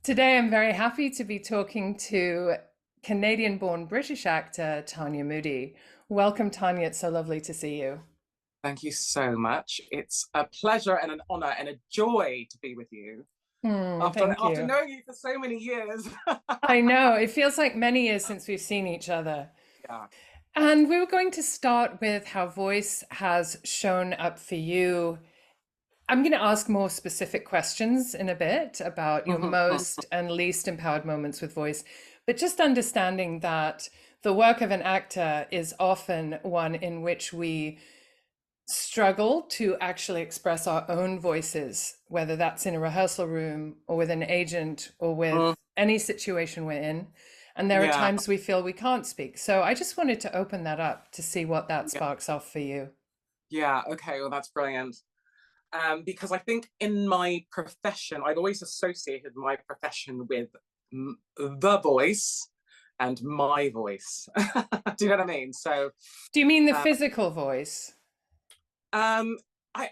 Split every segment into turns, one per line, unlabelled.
Today, I'm very happy to be talking to Canadian-born British actor Tanya Moodie. Welcome, Tanya. It's so lovely to see you.
Thank you so much. It's a pleasure and an honor and a joy to be with you after
Thank
after
you.
knowing you for so many years.
I know, it feels like many years since we've seen each other.
Yeah.
And we were going to start with how voice has shown up for you. I'm going to ask more specific questions in a bit about your most and least empowered moments with voice, but just understanding that the work of an actor is often one in which we struggle to actually express our own voices, whether that's in a rehearsal room or with an agent or with any situation we're in. And there are
Yeah.
times we feel we can't speak. So I just wanted to open that up to see what that
Yeah.
sparks off for you.
Yeah. Okay. Well, that's brilliant. Because I think in my profession, I've always associated my profession with the voice and my voice. Do you know what I mean? So,
Do you mean the
uh,
physical voice?
um, I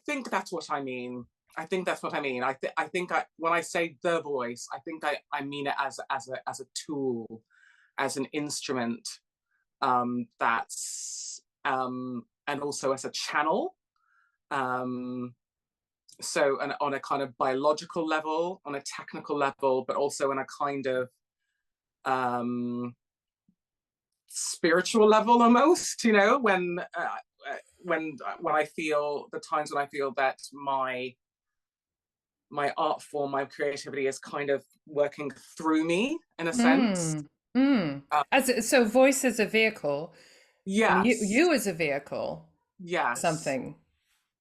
think that's what I mean. I think that's what I mean. I think when I say the voice, I think I mean it as a tool, as an instrument, that's and also as a channel. Um, so on a kind of biological level, on a technical level, but also on a kind of spiritual level almost. You know, when I feel the times when I feel that my art form, my creativity is kind of working through me in a sense.
Mm, mm.
Uh,
So voice as a vehicle and
yes,
you as a vehicle,
yes,
something.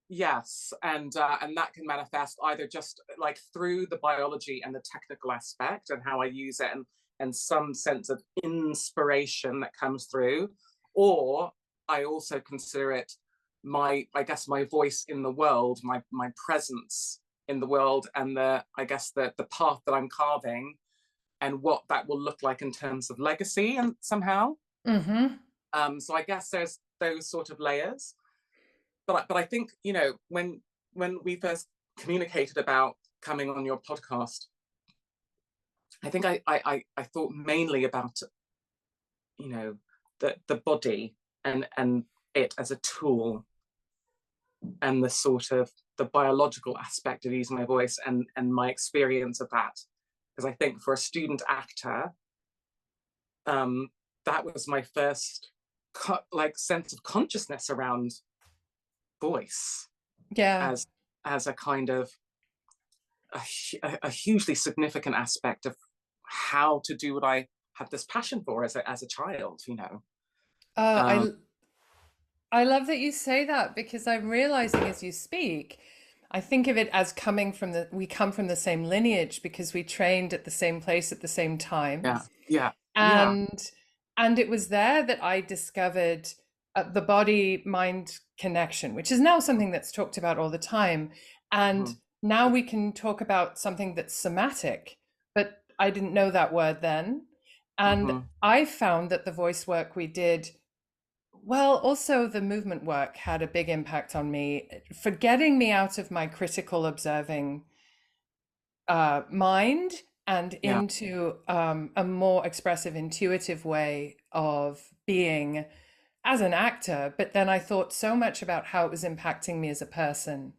yes, and that can manifest either just like through the biology and the technical aspect and how I use it, and some sense of inspiration that comes through, or I also consider it I guess my voice in the world, my presence in the world, and I guess the path that I'm carving and what that will look like in terms of legacy and somehow.
Mm-hmm.
So I guess there's those sort of layers. But I think, you know, when we first communicated about coming on your podcast, I think I thought mainly about, you know, the body and it as a tool, and the sort of the biological aspect of using my voice and my experience of that. Because I think for a student actor, that was my first like sense of consciousness around voice
Yeah.
as a kind of a hugely significant aspect of how to do what I had this passion for as a child, you know.
Uh,
Um,
I I love that you say that because I'm realizing as you speak, I think of it as coming from we come from the same lineage because we trained at the same place at the same time.
yeah, yeah, yeah,
And and it was there that I discovered the body mind connection, which is now something that's talked about all the time. And
mhm,
now we can talk about something that's somatic, but I didn't know that word then. And
mhm,
I found that the voice work we did, well, also the movement work had a big impact on me for getting me out of my critical observing mind and
yeah,
into a more expressive, intuitive way of being as an actor. But then I thought so much about how it was impacting me as a person.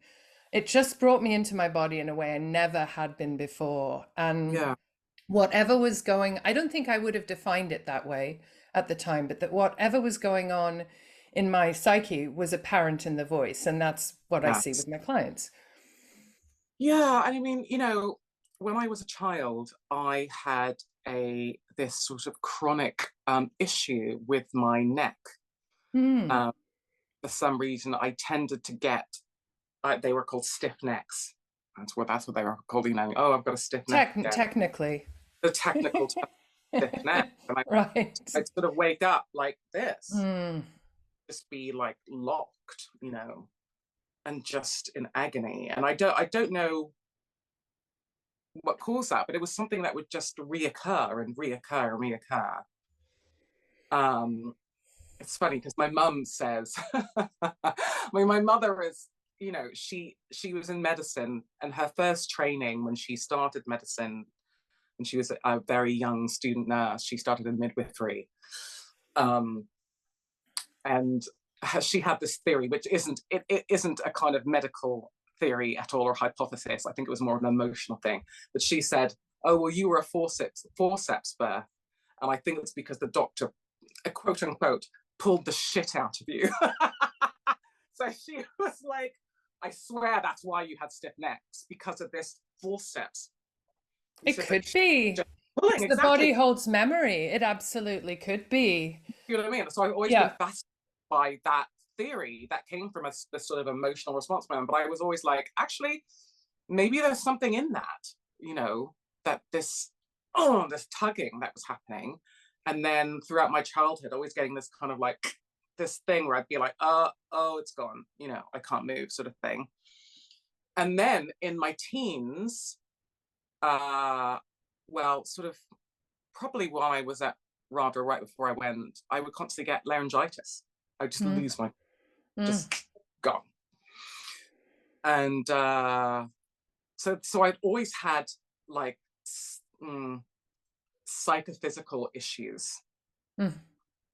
It just brought me into my body in a way I never had been before. And
yeah,
whatever was going, I don't think I would have defined it that way at the time, but that whatever was going on in my psyche was apparent in the voice. And that's what I see
yes,
with my clients.
yeah. And I mean, you know, when I was a child, I had this sort of chronic issue with my neck.
Hmm.
Um, for some reason, I tended to get they were called stiff necks. That's what they were called. You know, oh, I've got a stiff neck again.
Technically.
The technical term, stiff neck, and
Right.
I'd sort of wake up like this,
Mm.
just be like locked, you know, and just in agony. And I don't know what caused that, but it was something that would just reoccur and reoccur and reoccur. Um, it's funny because my mum says, I mean, my mother is you know, she was in medicine, and her first training when she started medicine, when she was a very young student nurse, she started in midwifery. And she had this theory, which isn't a kind of medical theory at all, or hypothesis. I think it was more of an emotional thing. But she said, "Oh, well, you were a forceps birth, and I think it's because the doctor, quote unquote, pulled the shit out of you." So she was like, "I swear that's why you had stiff necks, because of this forceps."
It could be. Pulling, exactly. The body holds memory. It absolutely could be.
You know what I mean? So I've always been fascinated by that theory that came from a sort of emotional response moment. But I was always like, actually, maybe there's something in that, you know, that this tugging that was happening. And then throughout my childhood, always getting this kind of like this thing where I'd be like, oh, it's gone, you know, I can't move, sort of thing. And then in my teens, well, sort of probably while I was at RADA, right before I went, I would constantly get laryngitis. I would just lose my, just gone. And so I'd always had like psychophysical issues. Do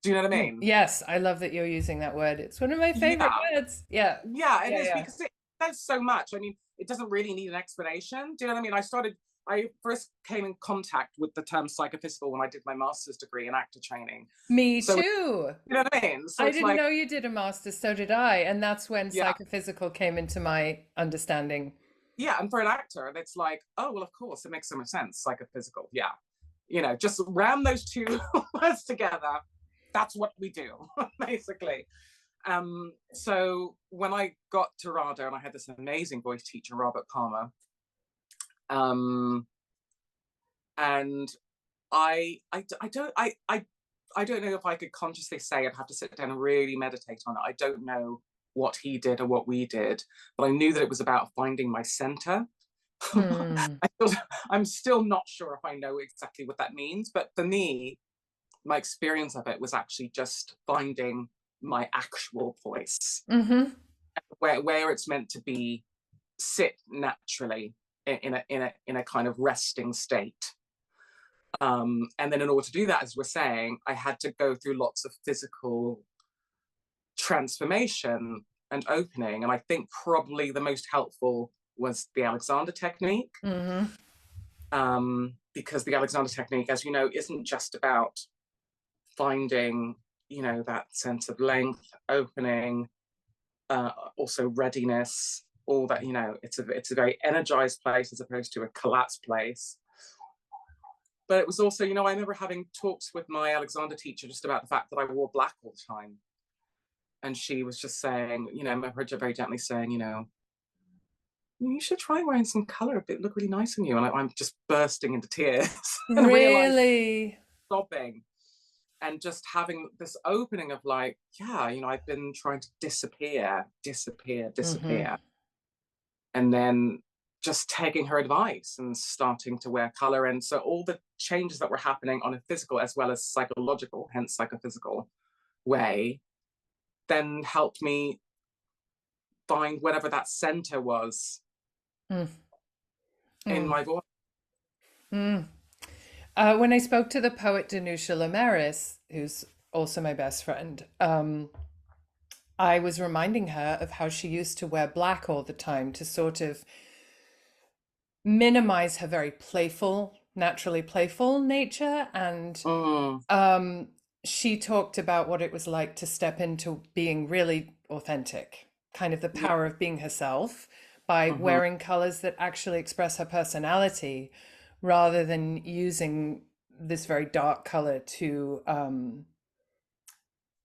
you know what I mean?
Yes, I love that you're using that word. It's one of my favorite words. Yeah.
Yeah, it is, because it says so much. I mean, it doesn't really need an explanation. Do you know what I mean? I first came in contact with the term psychophysical when I did my master's degree in actor training.
Me too.
You know what I mean? So
I didn't know you did a master's, so did I. And that's when psychophysical came into my understanding.
Yeah, and for an actor, it's like, oh, well, of course, it makes so much sense, psychophysical. Yeah. You know, just ram those two words together. That's what we do, basically. So when I got to RADA, and I had this amazing voice teacher, Robert Palmer, and I don't know if I could consciously say, I'd have to sit down and really meditate on it. I don't know what he did or what we did, but I knew that it was about finding my center. I'm still not sure if I know exactly what that means, but for me, my experience of it was actually just finding my actual voice, where it's meant to be, sit naturally in a kind of resting state. And then in order to do that, as we're saying, I had to go through lots of physical transformation and opening. And I think probably the most helpful was the Alexander technique. Because the Alexander technique, as you know, isn't just about finding, you know, that sense of length, opening, also readiness, all that, you know, it's a very energized place as opposed to a collapsed place. But it was also, you know, I remember having talks with my Alexander teacher just about the fact that I wore black all the time. And she was just saying, you know, I remember her very gently saying, you know, you should try wearing some color, it look really nice on you. And I'm just bursting into tears.
Really?
Sobbing. And just having this opening of like, yeah, you know, I've been trying to disappear. And then just taking her advice and starting to wear color. And so all the changes that were happening on a physical as well as psychological, hence psychophysical way, then helped me find whatever that center was in my voice.
When I spoke to the poet Danusha Lamaris, who's also my best friend, I was reminding her of how she used to wear black all the time to sort of minimize her very playful, naturally playful nature. And she talked about what it was like to step into being really authentic, kind of the power of being herself by wearing colors that actually express her personality, rather than using this very dark color to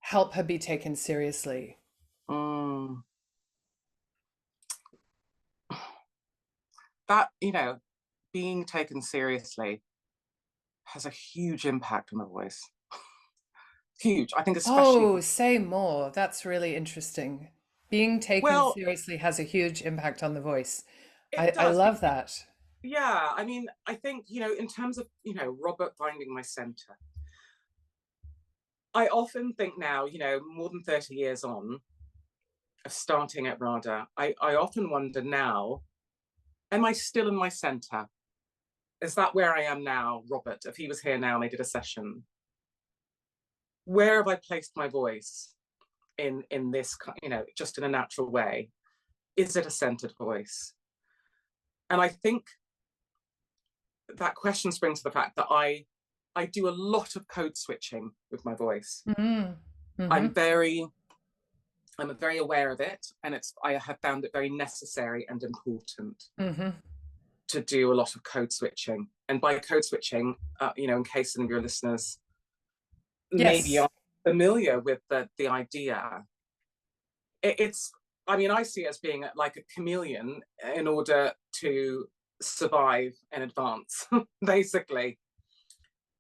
help her be taken seriously.
That, you know, being taken seriously has a huge impact on the voice. Huge. I think especially...
Oh, say more. That's really interesting. Being taken seriously has a huge impact on the voice. I love that.
Yeah, I mean, I think, you know, in terms of, you know, Robert finding my center, I often think now, you know, more than 30 years on, starting at RADA, I often wonder now, am I still in my center? Is that where I am now, Robert? If he was here now and they did a session, where have I placed my voice in this, just in a natural way? Is it a centered voice? And I think that question springs to the fact that I do a lot of code switching with my voice.
Mm-hmm.
I'm very aware of it, and I have found it very necessary and important to do a lot of code switching. And by code switching, in case some of your listeners maybe are familiar with the idea, I see it as being like a chameleon in order to survive and advance, basically,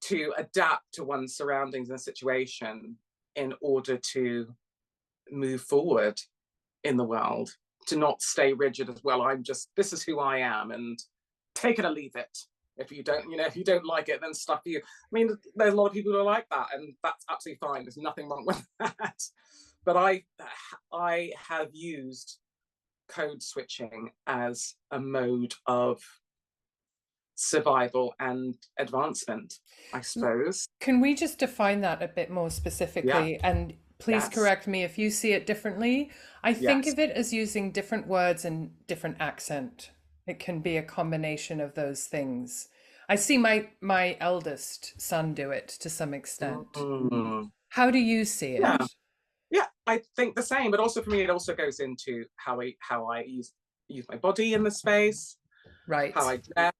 to adapt to one's surroundings and situation in order to move forward in the world, to not stay rigid as well. This is who I am, and take it or leave it. If you don't like it, then stuff you. I mean, there's a lot of people who are like that, and that's absolutely fine. There's nothing wrong with that. But I have used code switching as a mode of survival and advancement, I suppose.
Can we just define that a bit more specifically? Yeah. And please correct me if you see it differently. I think of it as using different words and different accent. It can be a combination of those things. I see my eldest son do it to some extent. How do you see it?
Yeah, I think the same, but also for me, it also goes into how I use my body in the space,
right?
How I dress.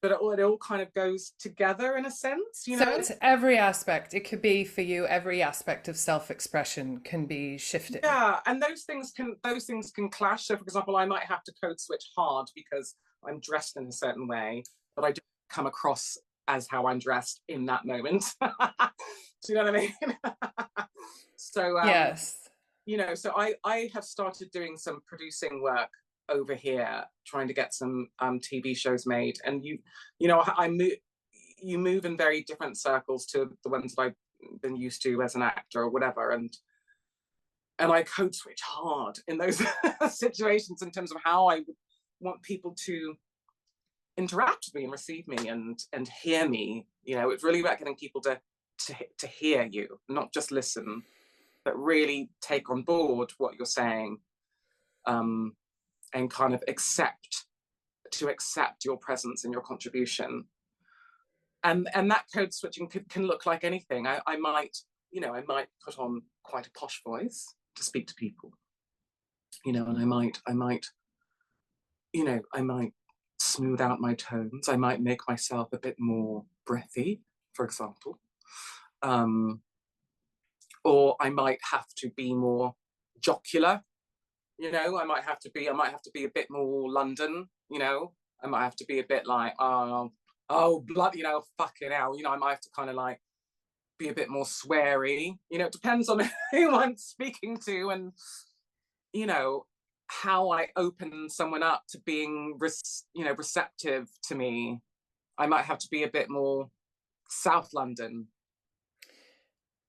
But it all kind of goes together in a sense,
So it's every aspect. It could be for you, every aspect of self-expression can be shifted.
Yeah, and those things can clash. So, for example, I might have to code switch hard because I'm dressed in a certain way, but I don't come across as how I'm dressed in that moment. Do you know what I mean? So yes, so I have started doing some producing work over here, trying to get some TV shows made, and you move in very different circles to the ones that I've been used to as an actor or whatever, and I code switch hard in those situations in terms of how I would want people to interact with me and receive me and hear me. It's really about getting people to hear you, not just listen, but really take on board what you're saying, and kind of accept your presence and your contribution. And that code switching can look like anything. I might put on quite a posh voice to speak to people, and I might smooth out my tones. I might make myself a bit more breathy, for example. Or I might have to be more jocular. I might have to be a bit more London. I might have to be a bit like, oh blood, fucking hell. I might have to kind of like be a bit more sweary. It depends on who I'm speaking to, and how I open someone up to being receptive to me. I might have to be a bit more South London.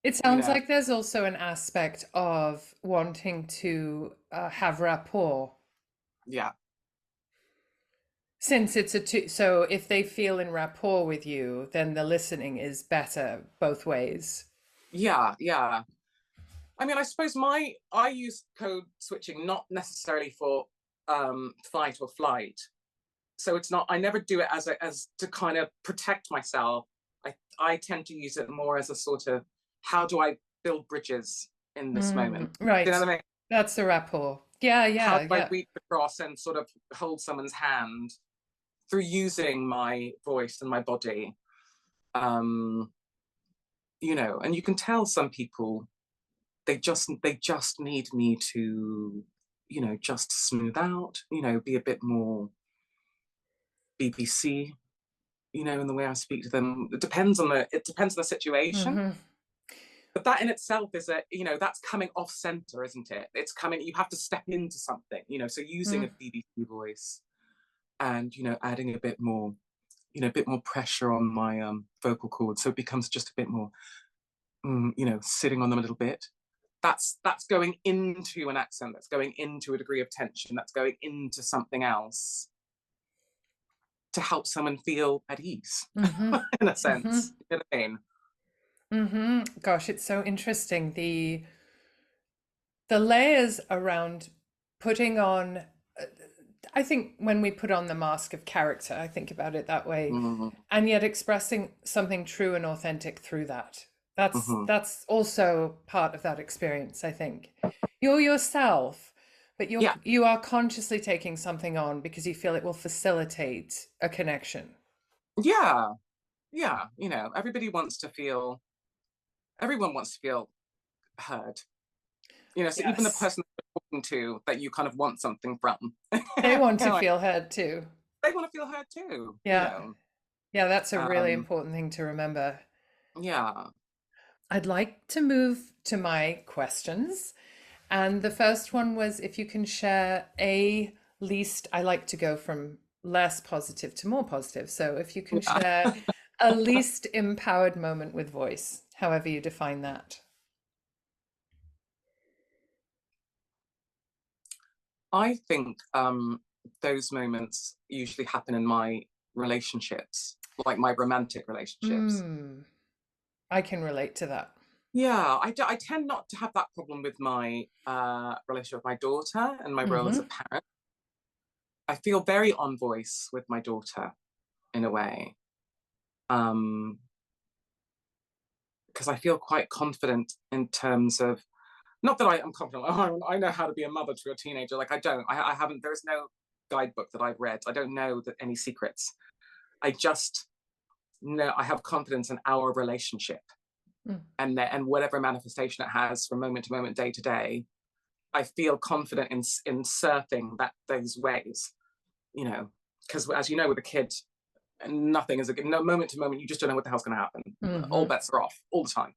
It sounds like there's also an aspect of wanting to have rapport.
Yeah.
Since it's so if they feel in rapport with you, then the listening is better both ways.
Yeah. I mean, I suppose I use code switching not necessarily for fight or flight. So it's not, I never do it as to kind of protect myself. I tend to use it more as a sort of, how do I build bridges in this moment?
Right.
You know what I mean?
That's the rapport. Yeah.
How do I reach across and sort of hold someone's hand through using my voice and my body? And you can tell some people, they just need me to, just smooth out, be a bit more BBC, in the way I speak to them. It depends on the situation. But that in itself is that's coming off center, isn't it? It's coming, you have to step into something, so using a BBC voice and, adding a bit more pressure on my vocal cords. So it becomes just a bit more, sitting on them a little bit. that's going into an accent, that's going into a degree of tension, that's going into something else to help someone feel at ease, in a sense. You know what I mean?
Gosh, it's so interesting. The layers around putting on, I think when we put on the mask of character, I think about it that way, and yet expressing something true and authentic through that. That's also part of that experience, I think. You're yourself, but you are consciously taking something on because you feel it will facilitate a connection.
Yeah. You know, everyone wants to feel heard. You know, so even the
Yes.
person that you're talking to that you kind of want something from,
They want to
like,
feel heard too.
they want to feel heard too, you
Yeah.
know.
Yeah, that's a really important thing to remember.
Yeah.
I'd like to move to my questions. And the first one was if you can share a least, I like to go from less positive to more positive. So if you can share a least empowered moment with voice, however you define that.
I think those moments usually happen in my relationships, like my romantic relationships.
I can relate to that.
Yeah, I tend not to have that problem with my relationship with my daughter and my role as a parent. I feel very on voice with my daughter in a way. Because I feel quite confident in terms of, not that I am confident, oh, I know how to be a mother to a teenager. Like, I haven't, there's no guidebook that I've read. I don't know that any secrets. I just know I have confidence in our relationship, and whatever manifestation it has from moment to moment, day to day, I feel confident in surfing those ways, you know, because as you know, with a kid, nothing is no moment to moment. You just don't know what the hell's going to happen. All bets are off all the time,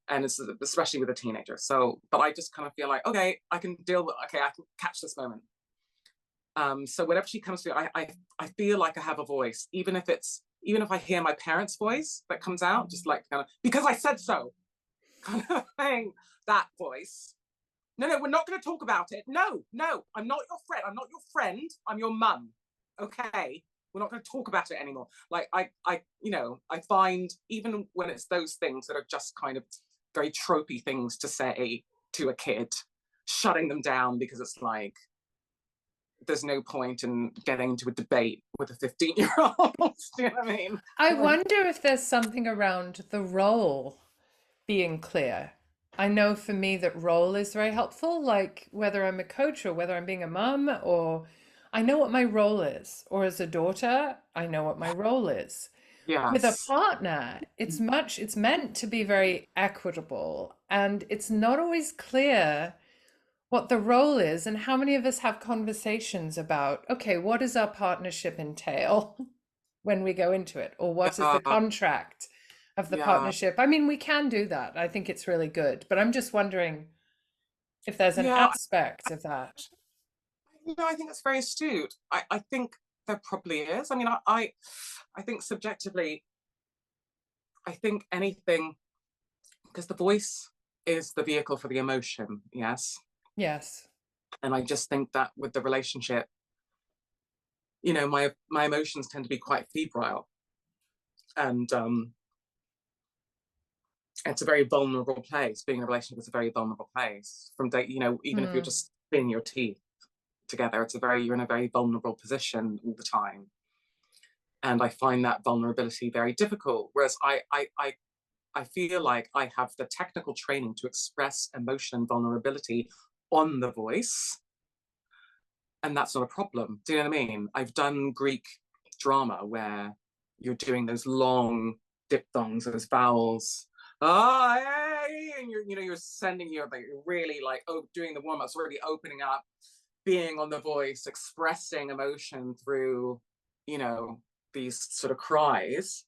and it's especially with a teenager. So, but I just kind of feel like, okay, I can deal with. Okay, I can catch this moment. So whenever she comes through, I feel like I have a voice, even if I hear my parents' voice that comes out, just like kind of because I said so, kind of thing. That voice. No, we're not going to talk about it. No, I'm not your friend. I'm not your friend. I'm your mum. Okay, we're not going to talk about it anymore. Like I find even when it's those things that are just kind of very tropey things to say to a kid, shutting them down because it's like there's no point in getting into a debate with a 15-year-old. Do you know what I mean?
I wonder if there's something around the role being clear. I know for me that role is very helpful, like whether I'm a coach or whether I'm being a mum, or I know what my role is, or as a daughter, I know what my role is. With a
Yes.
partner, it's meant to be very equitable, and it's not always clear what the role is and how many of us have conversations about, okay, what does our partnership entail when we go into it? Or what is the contract of the partnership? I mean, we can do that. I think it's really good. But I'm just wondering if there's an aspect of that.
I think that's very astute. I think there probably is. I mean, I think subjectively, I think anything, because the voice is the vehicle for the emotion, yes?
Yes.
And I just think that with the relationship, you know, my emotions tend to be quite febrile. And it's a very vulnerable place. Being in a relationship is a very vulnerable place. From day, you know, even if you're just spinning your teeth together, you're in a very vulnerable position all the time. And I find that vulnerability very difficult. Whereas I feel like I have the technical training to express emotion and vulnerability on the voice. And that's not a problem. Do you know what I mean? I've done Greek drama where you're doing those long diphthongs, those vowels. Hey, and you're sending you're really like doing the warm-ups, already opening up, being on the voice, expressing emotion through, you know, these sort of cries.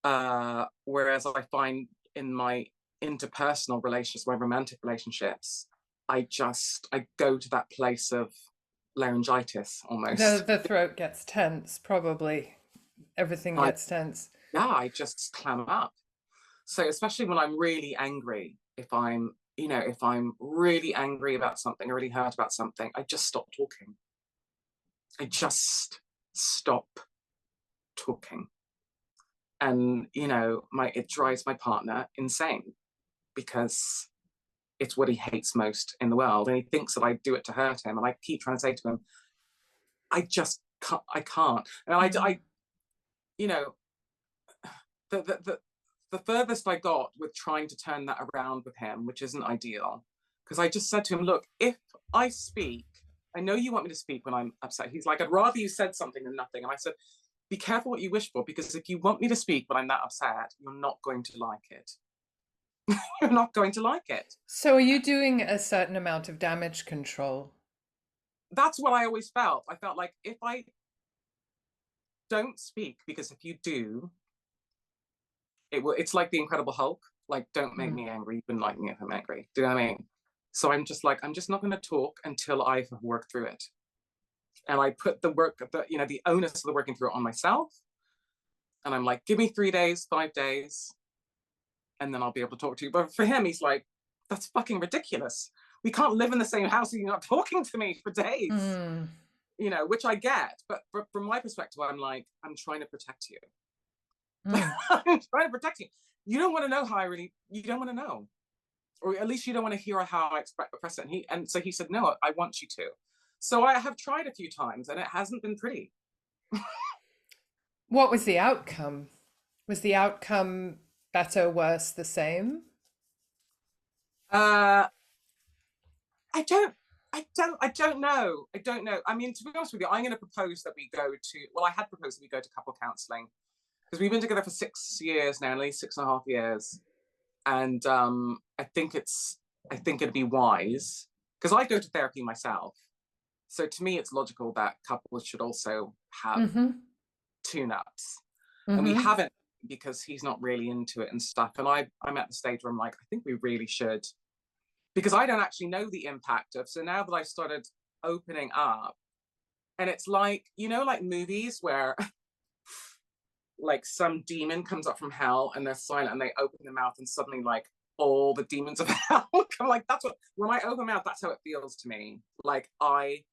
Whereas I find in my interpersonal relationships, my romantic relationships, I go to that place of laryngitis almost.
The throat gets tense, probably. Everything gets tense.
Yeah, I just clam up. So especially when I'm really angry, if I'm, you know, if I'm really angry about something, or really hurt about something, I just stop talking. I just stop talking. And, you know, it drives my partner insane, because it's what he hates most in the world. And he thinks that I do it to hurt him. And I keep trying to say to him, I just can't, I can't. And I you know, the furthest I got with trying to turn that around with him, which isn't ideal, because I just said to him, look, if I speak, I know you want me to speak when I'm upset. He's like, I'd rather you said something than nothing. And I said, be careful what you wish for, because if you want me to speak when I'm that upset, you're not going to like it. You're not going to like it.
So are you doing a certain amount of damage control?
That's what I always felt. I felt like, if I don't speak, because if you do, it's like the Incredible Hulk. Like, don't make me angry. You wouldn't like me if I'm angry. Do you know what I mean? So I'm just like, I'm just not going to talk until I've worked through it. And I put the onus of the working through it on myself. And I'm like, give me 3 days, 5 days, and then I'll be able to talk to you. But for him, he's like, that's fucking ridiculous. We can't live in the same house and you're not talking to me for days. You know, which I get. But from my perspective, I'm like, I'm trying to protect you. I'm trying to protect you. You don't want to know how you don't want to know. Or at least you don't want to hear how I express it. And so he said, no, I want you to. So I have tried a few times and it hasn't been pretty.
What was the outcome? Was the outcome better, worse, the same?
I don't know. I don't know. I mean, to be honest with you, I'm going to propose that we go to, well, I had proposed that we go to couple counselling, because we've been together for 6 years now, at least 6.5 years. And I think it'd be wise, because I go to therapy myself. So to me, it's logical that couples should also have tune-ups. And we haven't, because he's not really into it and stuff. And I'm at the stage where I'm like, I think we really should, because I don't actually know the impact of, so now that I've started opening up, and it's like, you know, like movies where like some demon comes up from hell and they're silent and they open their mouth and suddenly like all the demons of hell come. Like, that's what, when I open my mouth, that's how it feels to me. Like, I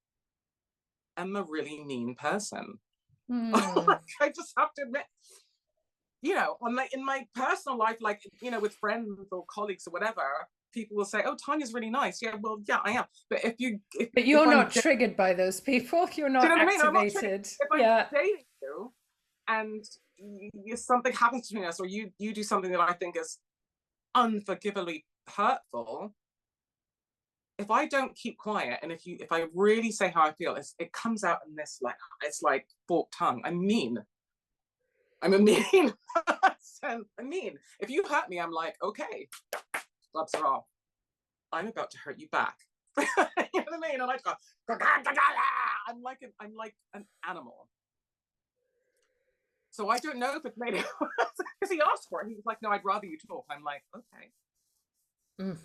am a really mean person. Like, I just have to admit, you know, in my personal life, like, you know, with friends or colleagues or whatever, people will say, oh, Tanya's really nice. Yeah, well, yeah, I am. But
but you're not triggered by those people. You're not activated.
I'm not triggered. If I'm dating you and something happens between us, or you do something that I think is unforgivably hurtful, if I don't keep quiet, and if I really say how I feel, it comes out in this, like, it's like forked tongue. I'm mean. I'm a mean person. I'm mean. If you hurt me, I'm like, okay, gloves are off. I'm about to hurt you back. You know what I mean? And I go, I'm like an animal. So I don't know if it's made it, because he asked for it. He was like, no, I'd rather you talk. I'm like, okay.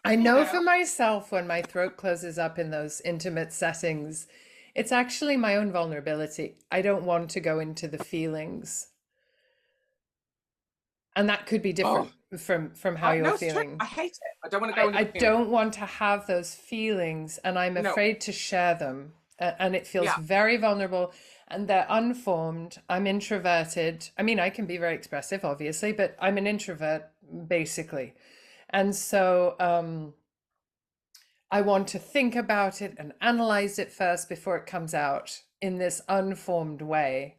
I know for myself, when my throat closes up in those intimate settings, it's actually my own vulnerability. I don't want to go into the feelings. And that could be different from how you're feeling.
I hate it. I don't want to go into
I don't want to have those feelings, and I'm afraid to share them. And it feels very vulnerable, and they're unformed. I'm introverted. I mean, I can be very expressive, obviously, but I'm an introvert, basically. And so I want to think about it and analyze it first before it comes out in this unformed way.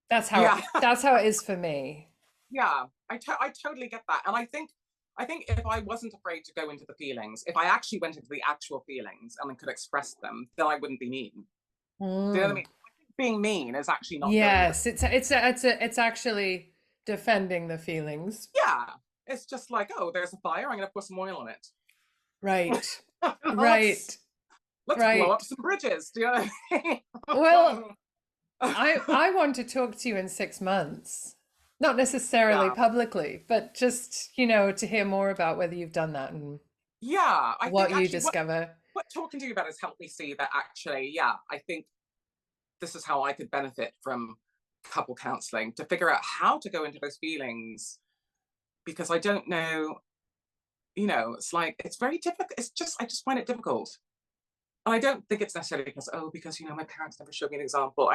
That's how it is for me.
Yeah, I totally get that. And I think if I wasn't afraid to go into the feelings, if I actually went into the actual feelings and could express them, then I wouldn't be mean. Do you know what I mean? I think being mean is actually not.
Yes, it's actually defending the feelings.
Yeah, it's just like, oh, there's a fire, I'm going to put some oil on it.
Right. Right.
Let's blow up some bridges. Do you know what I mean?
Well, I want to talk to you in 6 months. Not necessarily publicly, but just, you know, to hear more about whether you've done that and what you discover.
What talking to you about has helped me see that actually, I think this is how I could benefit from couple counselling, to figure out how to go into those feelings because I don't know, it's like, it's very difficult. I just find it difficult. And I don't think it's necessarily because, my parents never showed me an example.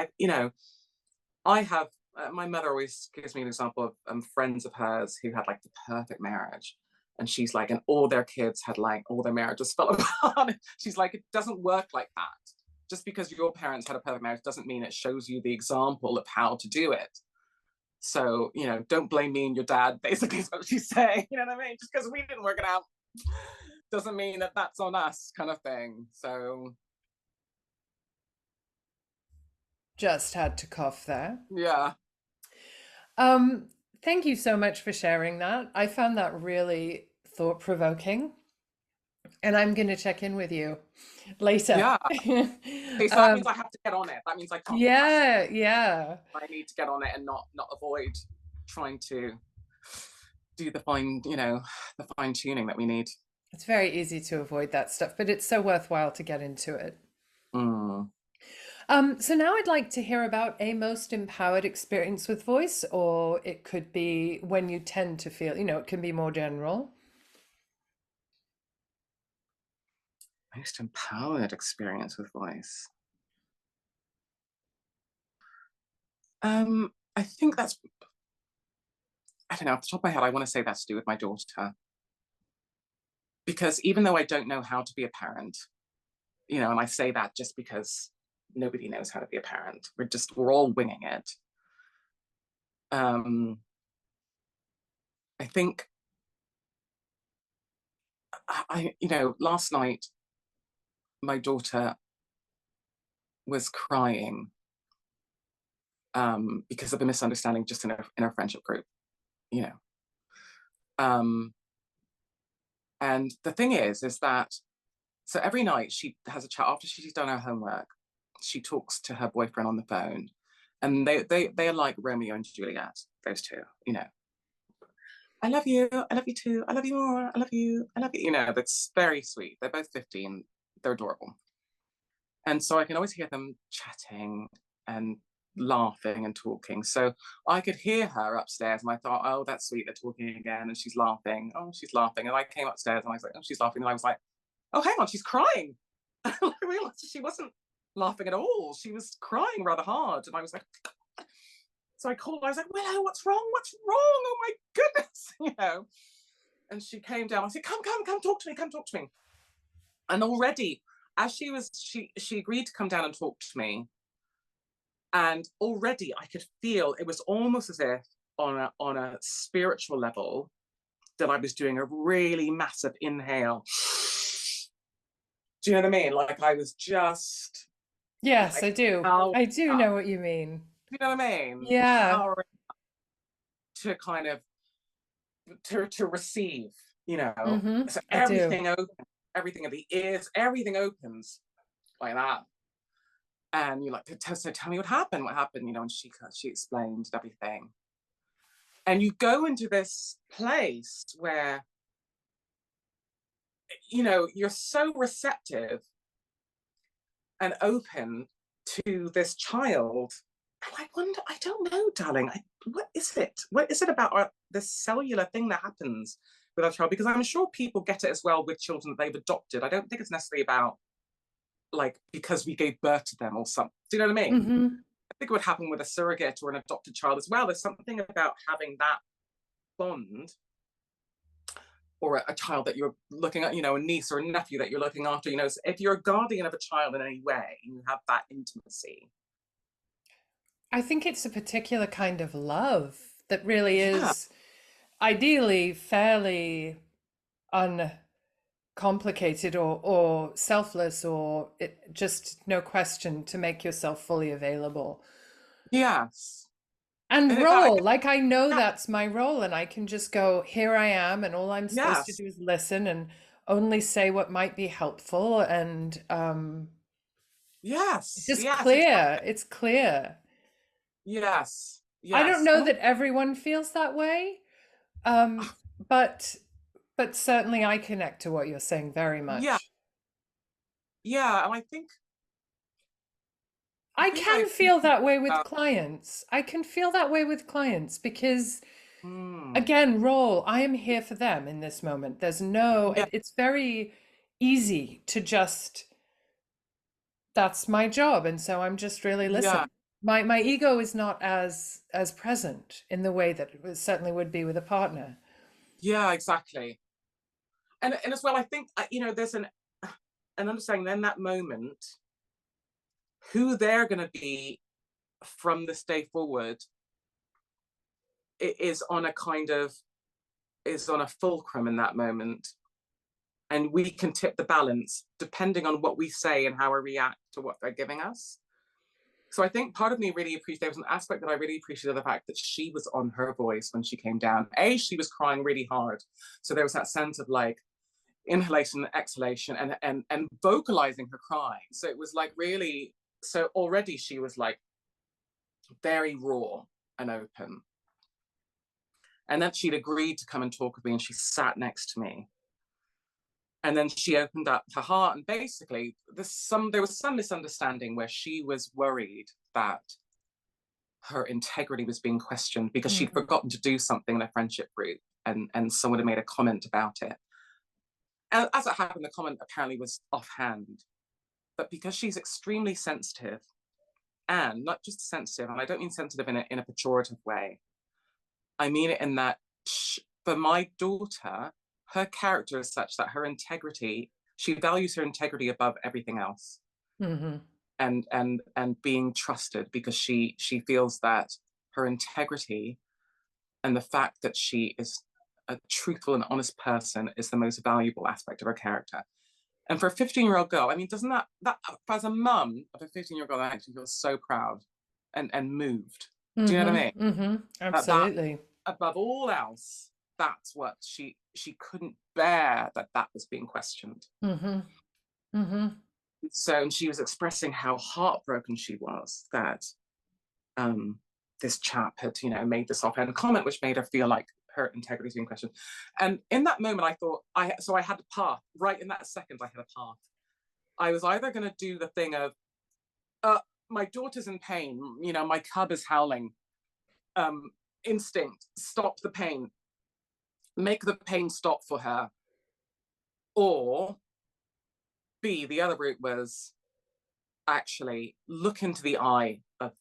I have, my mother always gives me an example of friends of hers who had like the perfect marriage. And she's like, and all their kids had like, all their marriages fell apart. She's like, it doesn't work like that. Just because your parents had a perfect marriage doesn't mean it shows you the example of how to do it. So, don't blame me and your dad, basically is what she's saying. You know what I mean? Just because we didn't work it out doesn't mean that that's on us, kind of thing. So.
Just had to cough there.
Yeah.
Thank you so much for sharing that. I found that really thought-provoking. And I'm going to check in with you later.
Yeah. Okay, so that means I have to get on it. That means I can't.
Yeah.
I need to get on it and not avoid trying to do the fine tuning that we need.
It's very easy to avoid that stuff, but it's so worthwhile to get into it. So now I'd like to hear about a most empowered experience with voice, or it could be when you tend to feel, it can be more general.
Most empowered experience with voice. I think that's, I don't know, off the top of my head, I want to say that's to do with my daughter. Because even though I don't know how to be a parent, and I say that just because nobody knows how to be a parent. We're all winging it. I think last night my daughter was crying because of a misunderstanding just in our friendship group, and the thing is that, so every night she has a chat after she's done her homework. She talks to her boyfriend on the phone, and they're like Romeo and Juliet, those two, I love you too, I love you more, I love you, that's very sweet. They're both 15, they're adorable. And so I can always hear them chatting and laughing and talking. So I could hear her upstairs, and I thought, oh, that's sweet, they're talking again, and she's laughing. Oh, she's laughing. And I came upstairs and I was like, oh, she's laughing. And I was like, oh, hang on, she's crying. And I realized she wasn't laughing at all. She was crying rather hard. And I was like, so I called, I was like, Willow, what's wrong? Oh my goodness, And she came down. I said, come talk to me. And already, as she agreed to come down and talk to me, and already I could feel it was almost as if on a spiritual level that I was doing a really massive inhale. Do you know what I mean? Like I was just.
Yes, like, I do. I do know what you mean.
You know what I mean?
Yeah.
To kind of to receive, So
everything
opens, everything of the ears, everything opens like that. And you're like, so tell me what happened, and she explained everything. And you go into this place where, you're so receptive and open to this child. And I wonder, I don't know, darling, what is it? What is it about this cellular thing that happens with our child? Because I'm sure people get it as well with children that they've adopted. I don't think it's necessarily about like because we gave birth to them or something. Do you know what I mean? I think it would happen with a surrogate or an adopted child as well. There's something about having that bond, or a child that you're looking at, a niece or a nephew that you're looking after, so if you're a guardian of a child in any way, you have that intimacy.
I think it's a particular kind of love that really is ideally fairly uncomplicated or selfless, or just no question to make yourself fully available.
Yes.
And role, like I know that's my role, and I can just go, here I am, and all I'm supposed to do is listen and only say what might be helpful. And it's just clear. Exactly. It's clear.
Yes.
I don't know that everyone feels that way, but certainly I connect to what you're saying very much.
Yeah, and I think
I can feel that way with clients. I can feel that way with clients because Again, role, I am here for them in this moment. There's no,
Yeah,
it's very easy to just, that's my job, and so I'm just really
yeah,
listening. My ego is not as present in the way that certainly would be with a partner.
yeah, exactly. And as well, I think, you know, there's an understanding in that moment who they're going to be from this day forward is on a kind of, is on a fulcrum in that moment. And we can tip the balance depending on what we say and how we react to what they're giving us. So I think part of me really appreciated, there was an aspect that I really appreciated, the fact that she was on her voice when she came down. She was crying really hard. So there was that sense of like inhalation and exhalation and vocalizing her crying. So it was like really, so already she was like very raw and open. And then she'd agreed to come and talk with me, and she sat next to me. And then she opened up her heart, and basically there was some misunderstanding where she was worried that her integrity was being questioned because she'd forgotten to do something in a friendship group, and someone had made a comment about it. And as it happened, the comment apparently was offhand. But because she's extremely sensitive, and not just sensitive, and I don't mean sensitive in a pejorative way, I mean it in that for my daughter, her character is such that her integrity, she values her integrity above everything else. And being trusted, because she feels that her integrity and the fact that she is a truthful and honest person is the most valuable aspect of her character. And for a 15-year-old girl, I mean, doesn't that as a mum of a 15-year-old girl, I actually feel so proud and moved. Do you know what I mean?
Absolutely.
That above all else, that's what she couldn't bear, that was being questioned. So, and she was expressing how heartbroken she was that this chap had, you know, made this offhand comment, which made her feel like her integrity was being questioned. And in that moment, I thought, I had a path. Right in that second, I had a path. I was either going to do the thing of, my daughter's in pain, you know, my cub is howling, instinct, stop the pain, make the pain stop for her. Or B, the other route was actually look into the eye of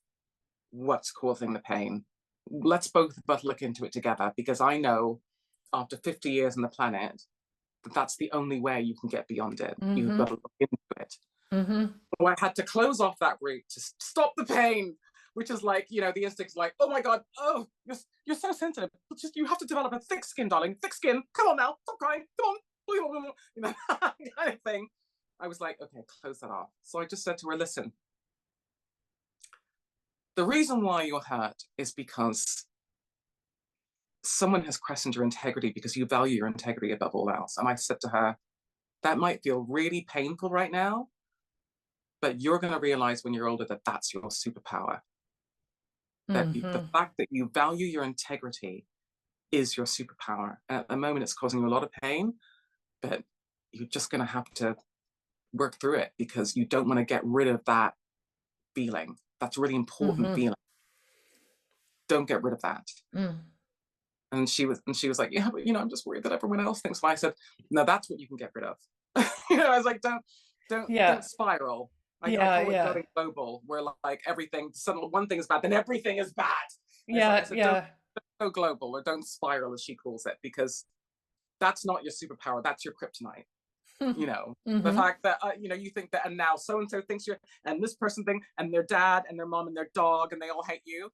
what's causing the pain. Let's both look into it together, because I know after 50 years on the planet that that's the only way you can get beyond it. You've got to look into it. So I had to close off that route to stop the pain, which is like, you know, the instinct's like, oh my God, oh, you're so sensitive. Just, you have to develop a thick skin, darling, thick skin. Come on now, stop crying, come on. You know, kind of thing. I was like, okay, close that off. So I just said to her, listen, the reason why you're hurt is because someone has questioned your integrity, because you value your integrity above all else. And I said to her, that might feel really painful right now, but you're going to realize when you're older that that's your superpower. That the fact that you value your integrity is your superpower. And at the moment, it's causing you a lot of pain, but you're just going to have to work through it, because you don't want to get rid of that feeling. That's a really important feeling. Don't get rid of that. And she was like, yeah, but you know, I'm just worried that everyone else thinks. So I said, no, that's what you can get rid of. You know, I was like, don't spiral. I call it going global, where like everything, suddenly one thing is bad, then everything is bad. Don't go global, or don't spiral, as she calls it, because that's not your superpower. That's your kryptonite. You know, the fact that, you know, you think that, and now so-and-so thinks you're, and this person thinks, and their dad and their mom and their dog, and they all hate you.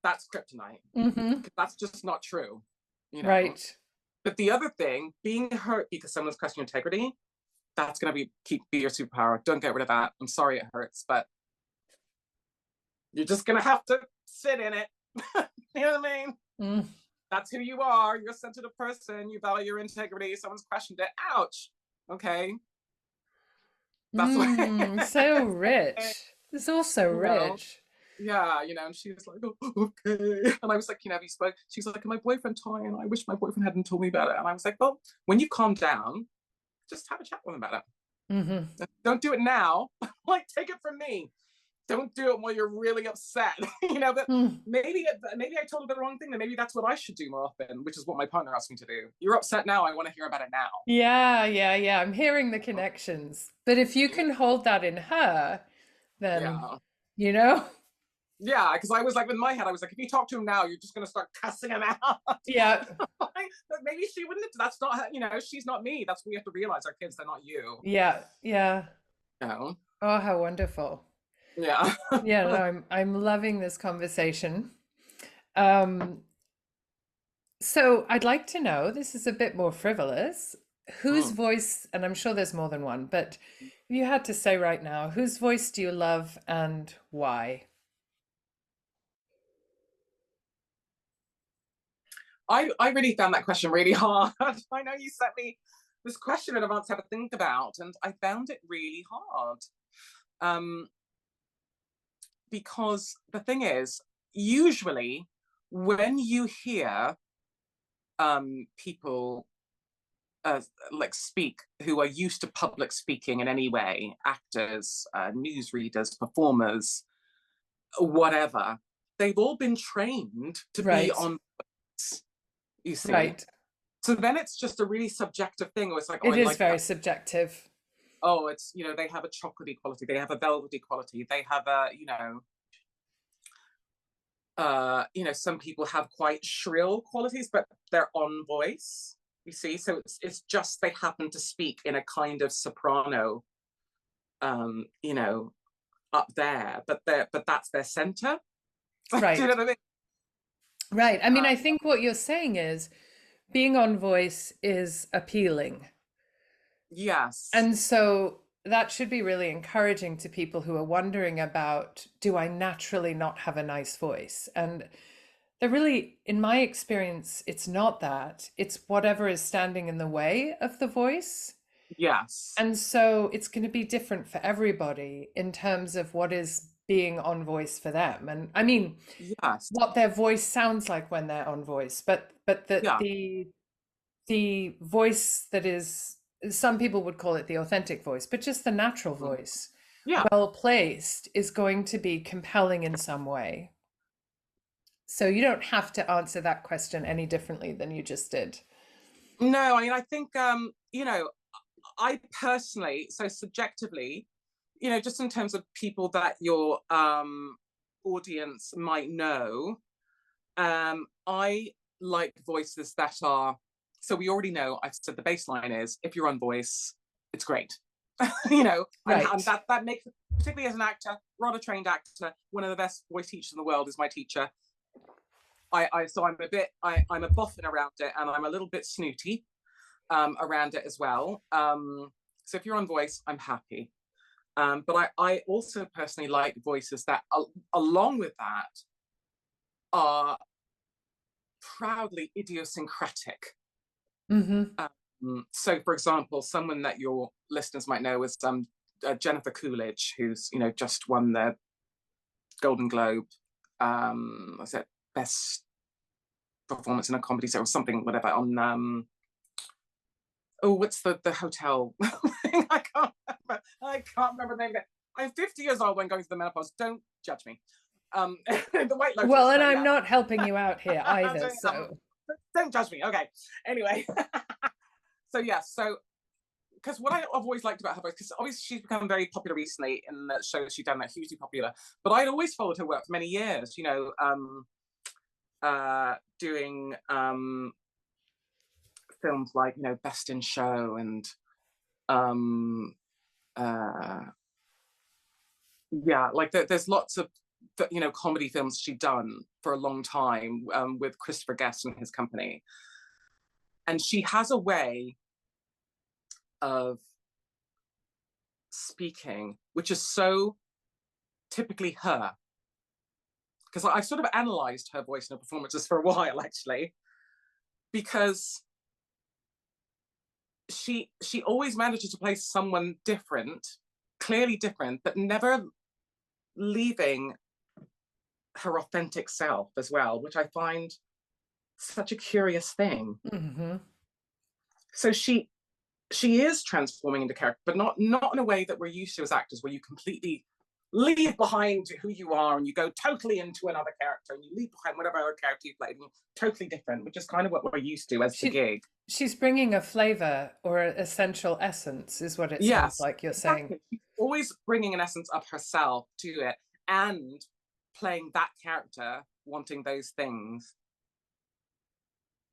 That's kryptonite. That's just not true. You know?
Right.
But the other thing, being hurt because someone's questioning integrity, that's going to be your superpower. Don't get rid of that. I'm sorry it hurts, but you're just going to have to sit in it. You know what I mean? That's who you are. You're a sensitive person. You value your integrity. Someone's questioned it. Ouch. Okay. That's
so rich. It's also rich.
Yeah, you know, and she was like, oh, okay. And I was like, you know, have you spoke? She's like, my boyfriend, Tanya, and I wish my boyfriend hadn't told me about it. And I was like, well, when you calm down, just have a chat with him about it. Don't do it now. Like, take it from me. don't do it while you're really upset. But maybe I told her the wrong thing, and maybe that's what I should do more often, which is what my partner asked me to do. You're upset now, I want to hear about it now.
Yeah. I'm hearing the connections. But if you can hold that in her, then,
Yeah, because I was like, in my head, I was like, if you talk to him now, you're just going to start cussing him out.
Yeah.
But maybe she wouldn't. That's not her, she's not me. That's what we have to realize. Our kids, they're not you.
Yeah.
Oh,
how wonderful.
Yeah.
No, I'm loving this conversation. So I'd like to know, this is a bit more frivolous, whose voice, and I'm sure there's more than one, but if you had to say right now, whose voice do you love and why?
I really found that question really hard. I know you sent me this question in advance to have a think about, and I found it really hard. Because the thing is, usually when you hear people like speak who are used to public speaking in any way, actors, newsreaders, performers, whatever, they've all been trained to be on voice, you see.
Right.
So then it's just a really subjective thing. It's like,
it is very subjective.
Oh, it's, they have a chocolatey quality, they have a velvety quality, they have a, some people have quite shrill qualities, but they're on voice, you see. So it's just they happen to speak in a kind of soprano, up there, but that's their center.
Right.
Do you know what I mean?
Right. I mean, I think what you're saying is being on voice is appealing.
Yes.
And so that should be really encouraging to people who are wondering about, do I naturally not have a nice voice? And they're really, in my experience, it's not that. It's whatever is standing in the way of the voice.
Yes.
And so it's going to be different for everybody in terms of what is being on voice for them. And I mean,
yes,
what their voice sounds like when they're on voice, but the voice that is, some people would call it the authentic voice, but just the natural voice, well placed, is going to be compelling in some way. So you don't have to answer that question any differently than you just did.
No, I mean, I think, I personally, so subjectively, just in terms of people that your audience might know, I like voices that are, so we already know, I've said the baseline is, if you're on voice, it's great.
Right.
And that makes, particularly as an actor, RADA trained actor, one of the best voice teachers in the world is my teacher. So I'm a boffin around it, and I'm a little bit snooty around it as well. So if you're on voice, I'm happy. But I also personally like voices that, along with that, are proudly idiosyncratic. So, for example, someone that your listeners might know is Jennifer Coolidge, who's just won the Golden Globe. Was it best performance in a comedy show or something, whatever, on what's the hotel I can't remember the name of it. I'm 50 years old when going through the menopause. Don't judge me. The White Lotus.
Well, and I'm not helping you out here either, so
don't judge me. Okay, anyway. So because what I've always liked about her voice, because obviously she's become very popular recently in the shows she's done, that hugely popular, but I'd always followed her work for many years, doing films like Best in Show and there's lots of comedy films she'd done for a long time with Christopher Guest and his company, and she has a way of speaking which is so typically her, because I sort of analyzed her voice and her performances for a while, actually, because she always manages to play someone different, clearly different, but never leaving her authentic self as well, which I find such a curious thing. So she is transforming into character, but not in a way that we're used to as actors, where you completely leave behind who you are and you go totally into another character and you leave behind whatever other character you played and you're totally different, which is kind of what we're used to as the gig.
She's bringing a flavor or an essential essence, is what it sounds
Yes,
like you're
exactly.
saying.
She's always bringing an essence of herself to it and playing that character, wanting those things.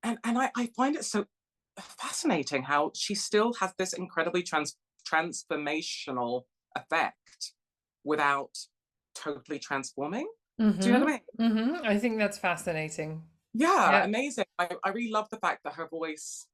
And I find it so fascinating how she still has this incredibly transformational effect without totally transforming.
Mm-hmm.
Do you know what I mean?
Mm-hmm. I think that's fascinating.
Yeah, amazing. I really love the fact that her voice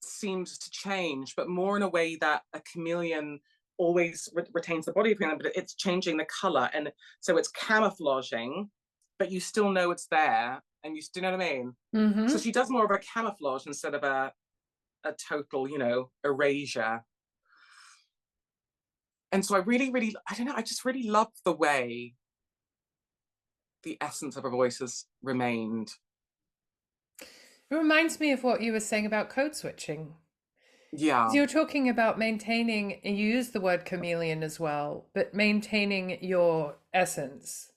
seems to change, but more in a way that a chameleon always retains the body of chameleon, but it's changing the color. And so it's camouflaging, but you still know it's there. And you still know what I mean?
Mm-hmm.
So she does more of a camouflage instead of a total, you know, erasure. And so I really, really, I don't know, I just really love the way the essence of her voice has remained.
It reminds me of what you were saying about code switching.
Yeah.
You're talking about maintaining, and you use the word chameleon as well, but maintaining your essence.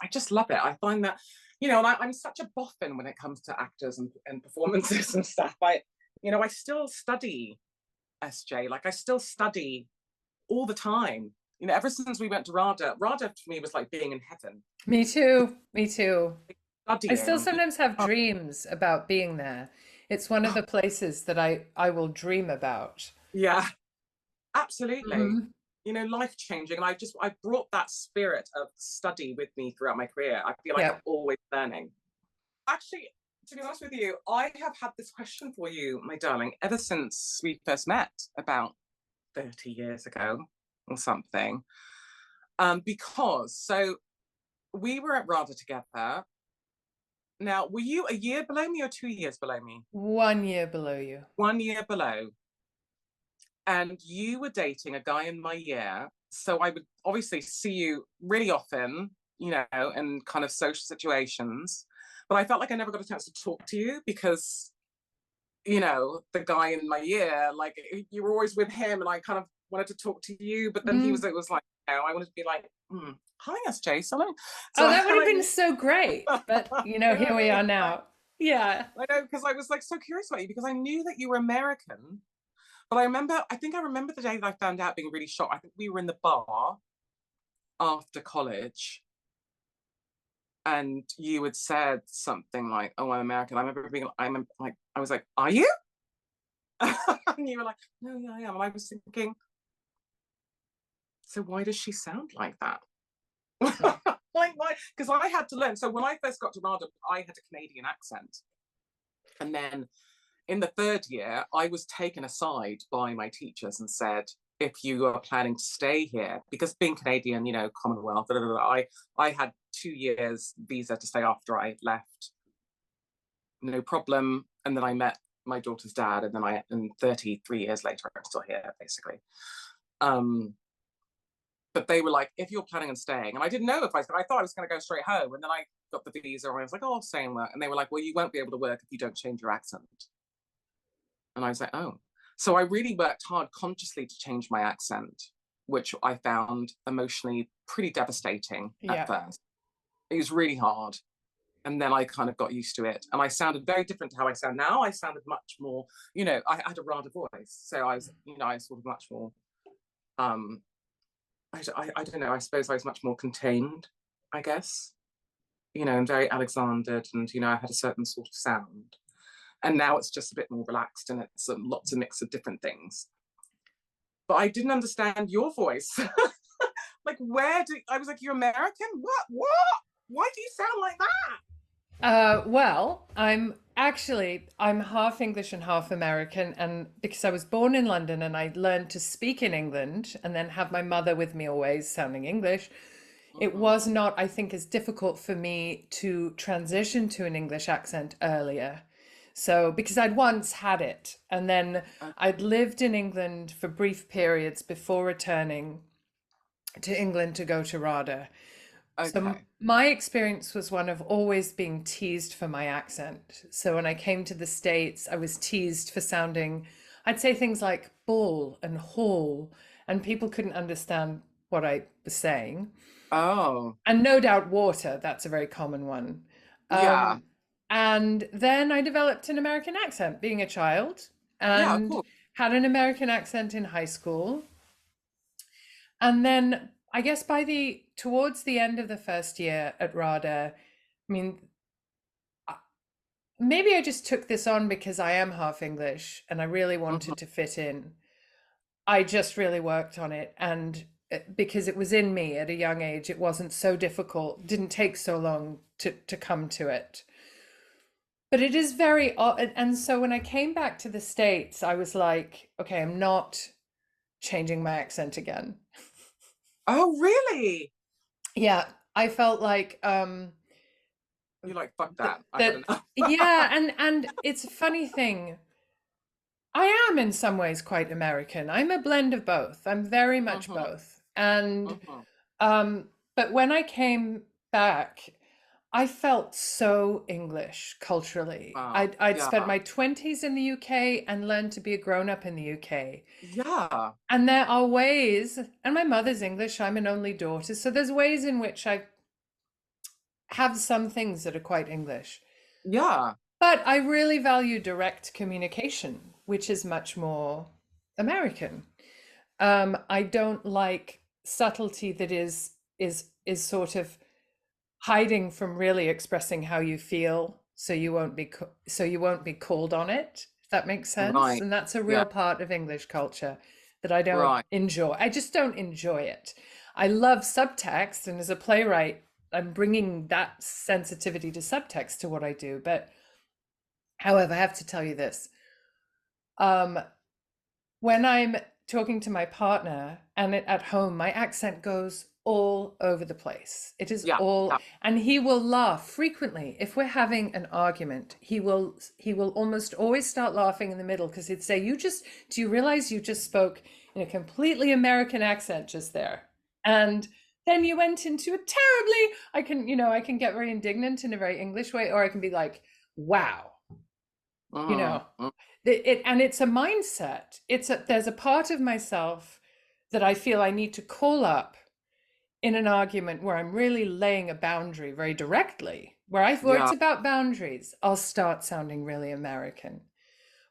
I just love it. I find that, you know, and I'm such a boffin when it comes to actors and performances and stuff. You know, I still study SJ, like I still study all the time. You know, ever since we went to RADA for me was like being in heaven.
Me too. Me too.
Studying.
I still sometimes have dreams about being there. It's one of the places that I will dream about.
Yeah, absolutely.
Mm-hmm.
You know, life changing. And I brought that spirit of study with me throughout my career. I feel like I'm always learning. Actually, to be honest with you, I have had this question for you, my darling, ever since we first met about 30 years ago or something. Because so we were at RADA together. Now, were you a year below me or 2 years below me?
1 year below you.
1 year below. And you were dating a guy in my year. So I would obviously see you really often, you know, in kind of social situations. But I felt like I never got a chance to talk to you because, you know, the guy in my year, like you were always with him and I kind of wanted to talk to you. But then it was like, you know, I wanted to be like, hi, SJ, so
that would have been so great. But, you know, here we are now. Yeah.
I know, because I was like so curious about you because I knew that you were American. But I think I remember the day that I found out being really shocked. I think we were in the bar after college and you had said something like, oh, I'm American. I remember being, I was like, are you? And you were like, no, yeah, I am. And I was thinking, so why does she sound like that? Like, why? Because I had to learn. So when I first got to RADA, I had a Canadian accent. And then in the third year, I was taken aside by my teachers and said, if you are planning to stay here, because being Canadian, you know, Commonwealth, I had 2 years visa to stay after I left. No problem. And then I met my daughter's dad, and then and 33 years later, I'm still here, basically. But they were like, if you're planning on staying, and I didn't know if I thought I was going to go straight home. And then I got the visa and I was like, oh, I'll stay and work. And they were like, well, you won't be able to work if you don't change your accent. And I was like, oh. So I really worked hard consciously to change my accent, which I found emotionally pretty devastating at first. It was really hard. And then I kind of got used to it. And I sounded very different to how I sound now. I sounded much more, you know, I had a RADA voice. So I was, you know, I was sort of much more, I don't know, I suppose I was much more contained, I guess, you know, and very Alexandered, and, you know, I had a certain sort of sound. And now it's just a bit more relaxed and it's lots of mix of different things. But I didn't understand your voice. Like, I was like, you're American? What? Why do you sound like that?
Well, I'm half English and half American, and because I was born in London and I learned to speak in England and then have my mother with me always sounding English, it was not, I think, as difficult for me to transition to an English accent earlier. So, because I'd once had it, and then I'd lived in England for brief periods before returning to England to go to RADA. Okay. So my experience was one of always being teased for my accent. So when I came to the States, I was teased for sounding I'd say things like bull and hall, and people couldn't understand what I was saying.
Oh,
And no doubt water, that's a very common one.
yeah.
Um, and then I developed an American accent being a child
Yeah, of
and
course.
had an American accent in high school. And then I guess towards the end of the first year at RADA, I mean, maybe I just took this on because I am half English and I really
Mhm.
wanted to fit in. I just really worked on it, and because it was in me at a young age, it wasn't so difficult, didn't take so long to come to it. But it is very odd. And so when I came back to the States, I was like, okay, I'm not changing my accent again.
Oh, really?
Yeah, I felt like
You're like, fuck that. I've had
that
enough.
yeah, and it's a funny thing. I am in some ways quite American. I'm a blend of both. I'm very much
Mhm,
both. And
mhm.
but when I came back, I felt so English culturally.
Wow.
I'd spent
Yeah.
my 20s in the UK and learned to be a grown up in the UK.
Yeah.
And there are ways, and my mother's English, I'm an only daughter, so there's ways in which I have some things that are quite English.
Yeah.
But I really value direct communication, which is much more American. I don't like subtlety that is sort of hiding from really expressing how you feel, so you won't be called on it, if that makes sense.
Right.
And that's a
Yeah.
real part of English culture that I don't
Right.
enjoy. I just don't enjoy it. I love subtext, and as a playwright, I'm bringing that sensitivity to subtext to what I do. But however, I have to tell you this. Um, when I'm talking to my partner and at home, my accent goes all over the place. It is
Yeah.
all,
Yeah.
and he will laugh frequently. If we're having an argument, he will almost always start laughing in the middle because he'd say, do you realize you just spoke in a completely American accent just there? And then you went into a terribly, I can get very indignant in a very English way, or I can be like, wow, you
Mhm,
know,
mhm.
and it's a mindset. There's a part of myself that I feel I need to call up in an argument where I'm really laying a boundary very directly, where it's
Yeah.
about boundaries, I'll start sounding really American.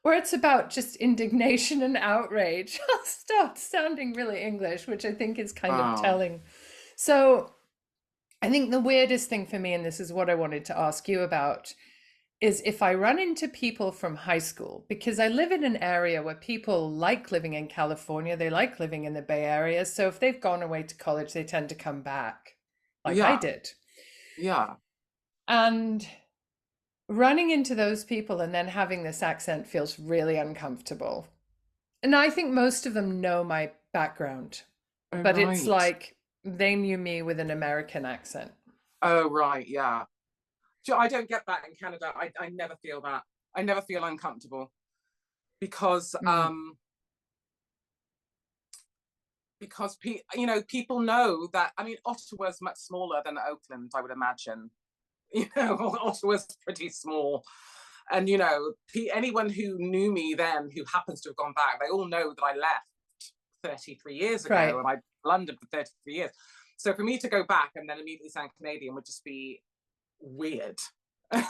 Where it's about just indignation and outrage, I'll start sounding really English, which I think is kind of
Wow.
telling. So I think the weirdest thing for me, and this is what I wanted to ask you about, is if I run into people from high school, because I live in an area where people like living in California, they like living in the Bay Area. So if they've gone away to college, they tend to come back, like I
Yeah.
did.
Yeah.
And running into those people and then having this accent feels really uncomfortable. And I think most of them know my background,
Oh,
but it's
right.
like they knew me with an American accent.
Oh, right. Yeah. I don't get that in Canada. I never feel that. I never feel uncomfortable because
Mm,
people know that. I mean, Ottawa's much smaller than Oakland, I would imagine. Ottawa's pretty small, and anyone who knew me then, who happens to have gone back, they all know that I left 33 years ago
right,
and I London for 33 years. So for me to go back and then immediately sound Canadian would just be weird.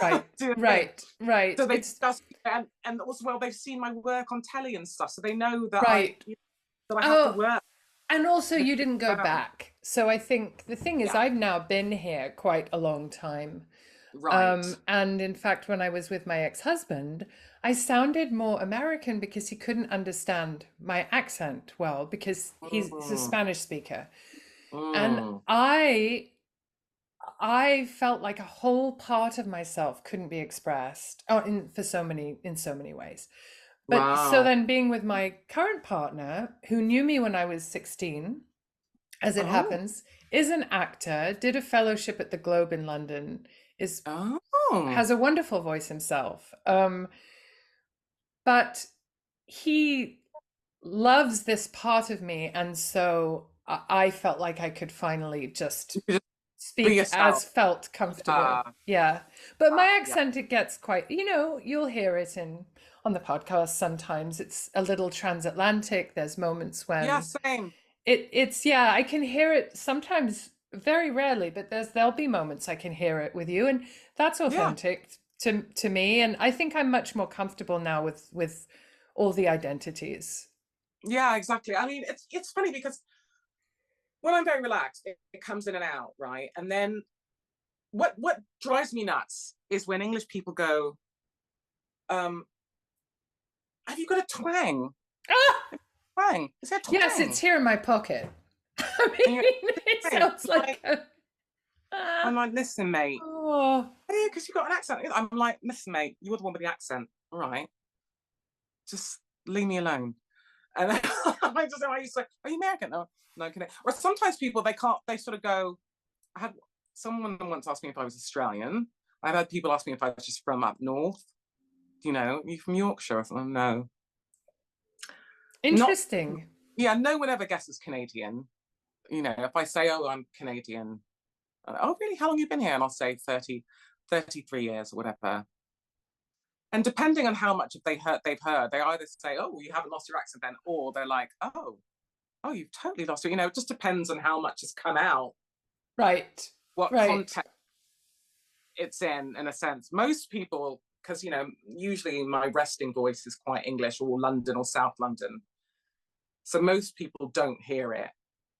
right,
Do you know what I mean?
right, right.
So they
It's
just and also, well, they've seen my work on telly and stuff, so they know that I
right.
that I have to
Oh,
work.
and also you didn't go
Well,
back. So I think the thing is,
yeah,
I've now been here quite a long time.
right.
And in fact, when I was with my ex-husband, I sounded more American because he couldn't understand my accent well because he's a
Mm,
Spanish speaker. And
mm,
I felt like a whole part of myself couldn't be expressed in so many ways. But so
wow.
then being with my current partner, who knew me when I was 16, as it
Oh,
happens, is an actor, did a fellowship at the Globe in London, is
oh,
has a wonderful voice himself. But he loves this part of me, and so I felt like I could finally just
you just be
speak
yourself.
as felt comfortable.
Yeah,
Yeah. But my
yeah,
accent, it gets quite, you'll hear it in on the podcast, sometimes it's a little transatlantic. There's moments
Yeah,
when
same.
it's yeah, I can hear it sometimes, very rarely, but there'll be moments I can hear it with you, and that's
Yeah,
authentic to me. And I think I'm much more comfortable now with all the identities.
yeah, exactly. I mean, it's funny because when I'm very relaxed, it comes in and out, right? And then what drives me nuts is when English people go, um, have you got a twang?
Ah,
Twang? Is there a
yes, it's
twang?
here in my pocket. I
And
mean,
you're
it
twang.
sounds like a,
I'm
ah,
like, listen, mate.
oh,
Yeah, because you got an accent. I'm like, listen, mate, you're the one with the accent. All right, just leave me alone. And I used to say, are you American? No, no, can I? Or sometimes people, they can't, they sort of go, I had someone once asked me if I was Australian. I've had people ask me if I was just from up north. You know, are you from Yorkshire? I thought, no. Not,
interesting.
yeah, no one ever guesses Canadian. You know, if I say, oh, I'm Canadian, oh, really? How long have you been here? And I'll say 33 years or whatever. And depending on how much they've heard, they either say, oh, you haven't lost your accent then, or they're like, oh, you've totally lost it. You know, it just depends on how much has come out,
Right,
what
right.
context it's in a sense. Most people, because, you know, usually my resting voice is quite English or London or South London. So most people don't hear it.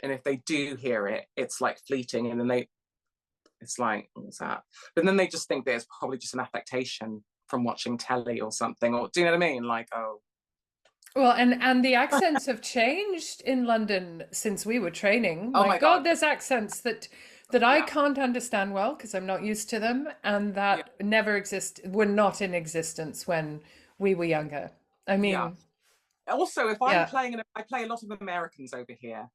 And if they do hear it, it's like fleeting. And then it's like, what's that? But then they just think that it's probably just an affectation from watching telly or something. Or do you know what I mean? Like, oh.
Well, and the accents have changed in London since we were training.
Oh
My
my
God,
God.
there's accents that I
Yeah.
can't understand well because I'm not used to them, and
Yeah.
that never were not in existence when we were younger. I
Yeah.
mean,
Also, if I'm
yeah,
playing, I play a lot of Americans over here.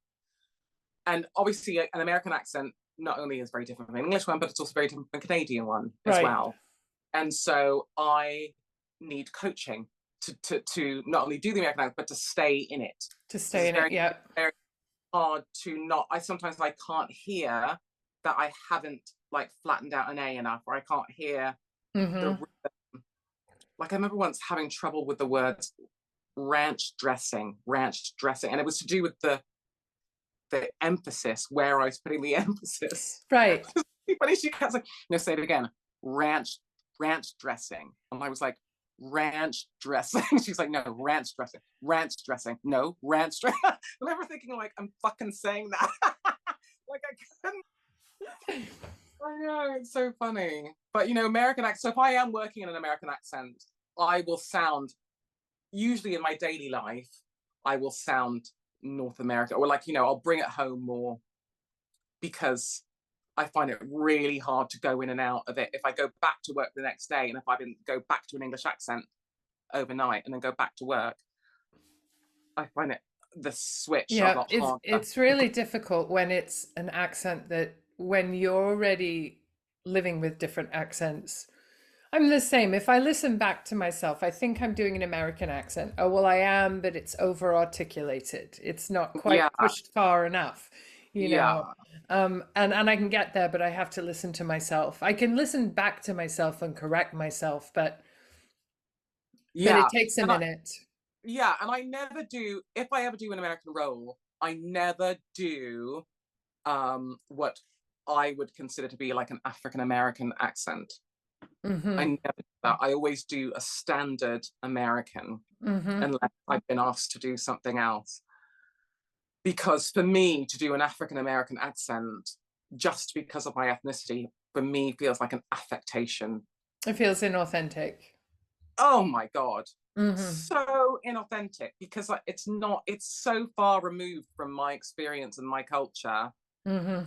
And obviously, an American accent not only is very different from an English one, but it's also very different from a Canadian one as
right.
well. And so I need coaching to not only do the American accent, but to stay in it.
To
Because
stay
it's
in it,
very,
yeah.
very hard to not, sometimes I can't hear that I haven't like flattened out an A enough, or I can't hear the,
Mm-hmm.
like I remember once having trouble with the words ranch dressing, and it was to do with the emphasis, where I was putting the emphasis.
Right.
But she kept like, no, say it again, ranch dressing, and I was like, ranch dressing. She's like, no, ranch dressing, no, ranch dressing. I remember thinking like, I'm fucking saying that. Like I couldn't. I know, it's so funny. But you know, American accent. So if I am working in an American accent, I will sound, usually in my daily life, I will sound North America, or like, you know, I'll bring it home more, because I find it really hard to go in and out of it. If I go back to work the next day, and if I didn't go back to an English accent overnight and then go back to work, I find it, the switch a
Yeah,
lot harder.
it's really difficult when it's an accent that when you're already living with different accents. I'm the same. If I listen back to myself, I think I'm doing an American accent. Oh, well, I am, but it's over articulated. It's not
Yeah,
quite pushed far enough, you
yeah,
know. And I can get there, but I have to listen to myself. I can listen back to myself and correct myself, but it
yeah.
takes a
And
minute.
I never do, if I ever do an American role, I never do what I would consider to be like an African American accent. I
Mm-hmm.
never do that. I always do a standard American,
Mm-hmm.
unless I've been asked to do something else. Because for me to do an African American accent, just because of my ethnicity, for me feels like an affectation.
It feels inauthentic.
Oh my God.
Mm-hmm.
So inauthentic, because it's not, it's so far removed from my experience and my culture.
Mm-hmm.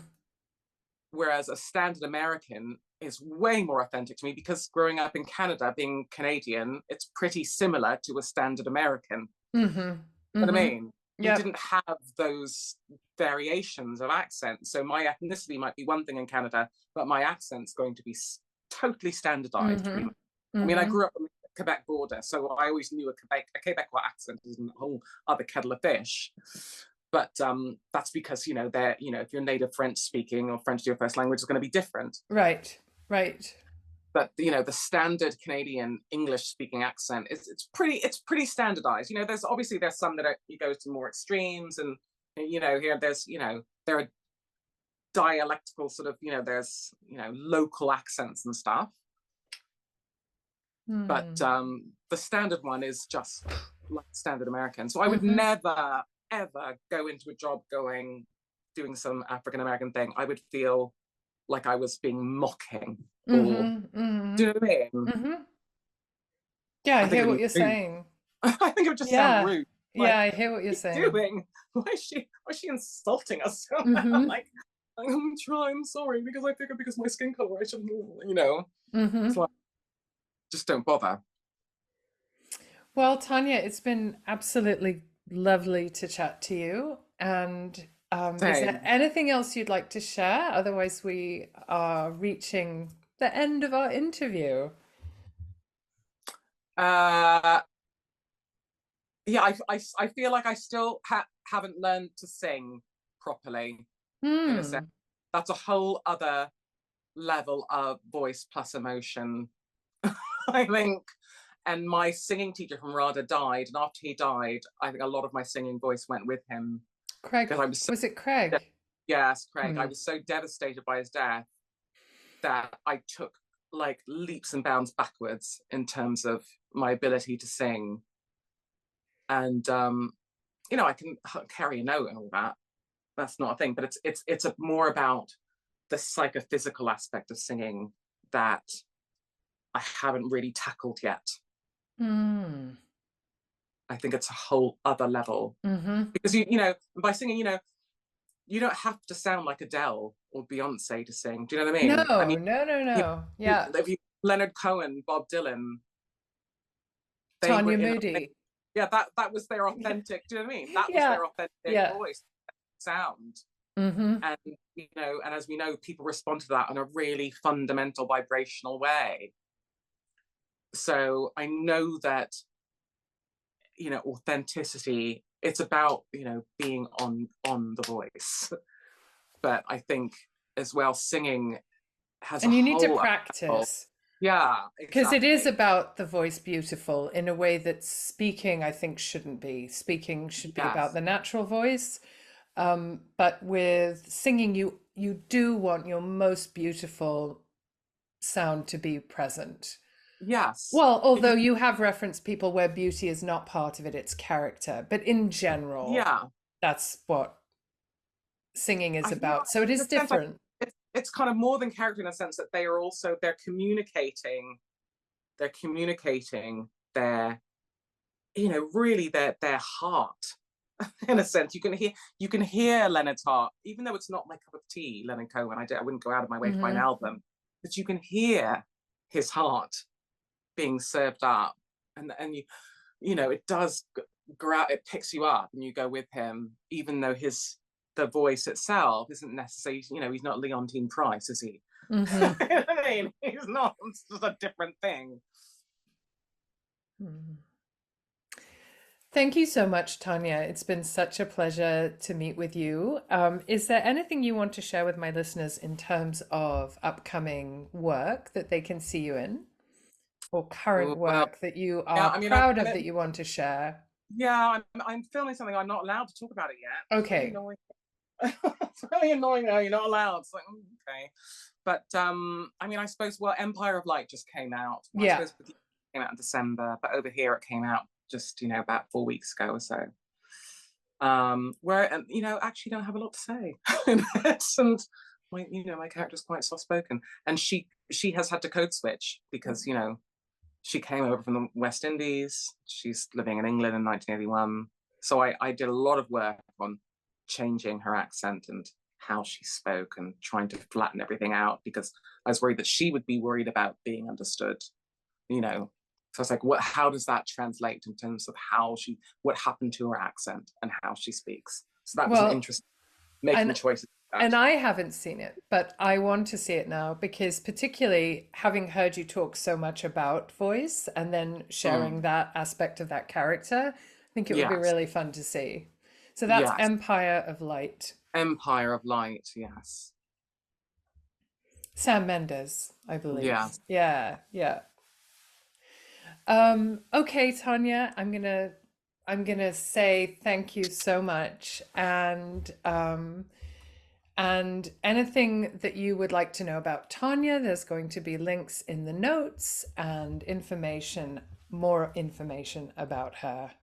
Whereas a standard American is way more authentic to me, because growing up in Canada, being Canadian, it's pretty similar to a standard American.
Mm-hmm.
You know what I
Mm-hmm.
mean? We
Yep.
didn't have those variations of accent. So my ethnicity might be one thing in Canada, but my accent's going to be totally standardized.
Mm-hmm.
I mean, I
Mm-hmm.
grew up on the Quebec border, so I always knew a Quebecois accent is a whole other kettle of fish. But that's because, you know, if you're native French speaking or French is your first language, it's going to be different.
Right. Right.
but you know, the standard Canadian English speaking accent it's pretty standardized. You know, there's some that you go to more extremes, and you know, here there's, you know, there are dialectical sort of, you know, there's, you know, local accents and stuff. But the standard one is just like standard American. So I would never ever go into a job doing some African American thing. I would feel like I was being mocking, or do you know what I mean?
Yeah, I hear what you're saying.
I think it would just sound rude.
Like, yeah, I hear what you're saying.
Doing? Why is she insulting us? Like, I'm sorry, because I figure because my skin color, I shouldn't, you know. It's like, just don't bother.
Well, Tanya, it's been absolutely lovely to chat to you. And is there anything else you'd like to share? Otherwise, we are reaching the end of our interview.
Yeah, I feel like I still haven't learned to sing properly. In a sense, that's a whole other level of voice plus emotion, I think. And my singing teacher from RADA died, and after he died, I think a lot of my singing voice went with him.
Craig, was it Craig?
Yes, Craig. I was so devastated by his death that I took like leaps and bounds backwards in terms of my ability to sing. And you know, I can carry a note and all that. That's not a thing, but it's more about the psychophysical aspect of singing that I haven't really tackled yet. I think it's a whole other level, because you know, by singing, you know, you don't have to sound like Adele or Beyonce to sing. Do you know what I mean?
No,
I mean,
no. Yeah,
Leonard Cohen, Bob Dylan,
Tanya Moodie.
Yeah, that was their authentic. Do you know what I mean? That was their authentic voice, sound. And you know, and as we know, people respond to that in a really fundamental vibrational way. So I know that, you know, authenticity, it's about, you know, being on the voice. But I think as well, singing has
and you need to practice.
Yeah,
because it is about the voice beautiful in a way that speaking, I think, shouldn't be. Speaking should be about the natural voice. But with singing, you do want your most beautiful sound to be present.
Yes.
Well, although you have referenced people where beauty is not part of it, it's character. But in general, that's what singing is about. So it is different.
It's kind of more than character in a sense that they're communicating their, you know, really their heart. In a sense, you can hear Leonard's heart, even though it's not my cup of tea, Leonard Cohen. I wouldn't go out of my way to buy an album, but you can hear his heart being served up, and you know, it does it picks you up, and you go with him, even though the voice itself isn't necessarily, you know, he's not Leontine Price, is he? You know what I mean, he's not. It's just a different thing.
Thank you so much, Tanya. It's been such a pleasure to meet with you. Is there anything you want to share with my listeners in terms of upcoming work that they can see you in, or current work that you are proud of that you want to share?
Yeah, I'm filming something. I'm not allowed to talk about it yet.
Okay.
It's really annoying. Though. You're not allowed. It's like, okay. But I mean, I suppose, well, Empire of Light just came out. Well, I suppose it came out in December, but over here it came out just, you know, about 4 weeks ago or so. Where, you know, actually don't have a lot to say. And my, you know, my character's quite soft spoken, and she has had to code switch because, you know, she came over from the West Indies. She's living in England in 1981. So I did a lot of work on changing her accent and how she spoke and trying to flatten everything out, because I was worried that she would be worried about being understood, you know. So I was like, how does that translate in terms of what happened to her accent and how she speaks? So that was an interesting making choices.
And I haven't seen it, but I want to see it now, because particularly having heard you talk so much about voice and then sharing that aspect of that character, I think it would be really fun to see. So that's Empire of Light.
Empire of Light, yes.
Sam Mendes, I believe.
Yeah.
Yeah, yeah. Okay, Tanya, I'm gonna say thank you so much, and anything that you would like to know about Tanya, there's going to be links in the notes and more information about her.